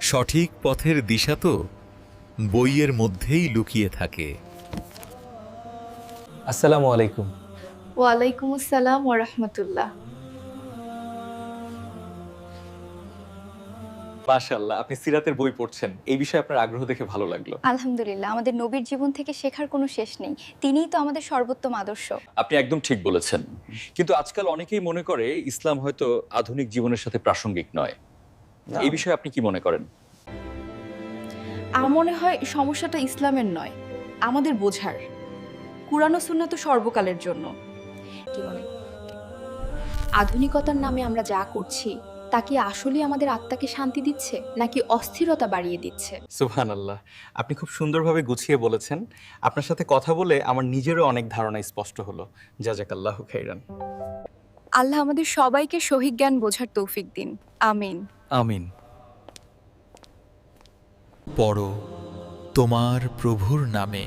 সঠিক পথের দিশা তো বইয়ের মধ্যেই লুকিয়ে থাকে। আসসালামু আলাইকুম। ওয়ালাইকুম আসসালাম ওয়া রাহমাতুল্লাহ। মাশাআল্লাহ, আপনি সিরাতের বই পড়ছেন। এই বিষয়ে আপনার আগ্রহ দেখে ভালো লাগলো। আলহামদুলিল্লাহ, আমাদের নবীর জীবন থেকে শেখার কোনো শেষ নেই। তিনিই তো আমাদের সর্বোত্তম আদর্শ। আপনি একদম ঠিক বলেছেন। কিন্তু আজকাল অনেকেই মনে করে ইসলাম হয়তো আধুনিক জীবনের সাথে প্রাসঙ্গিক নয়। এই বিষয়ে আপনি কি মনে করেন? আমার মনে হয় সমস্যাটা ইসলামের নয়, আমাদের বোঝার। কুরআন ও সুন্নাহ তো সর্বকালের জন্য। কি বলে, আধুনিকতার নামে আমরা যা করছি তা কি আসলেই আমাদের আত্মাকে শান্তি দিচ্ছে নাকি অস্থিরতা বাড়িয়ে দিচ্ছে? সুবহানাল্লাহ, আপনি খুব সুন্দরভাবে গুছিয়ে বলেছেন। আপনার সাথে কথা বলে আমার নিজেরও অনেক ধারণা স্পষ্ট হলো। জাযাকাল্লাহু খাইরান। আল্লাহ আমাদের সবাইকে সহিহ জ্ঞান বোঝার তৌফিক দিন। আমিন। আমিন। পড়ো তোমার প্রভুর নামে।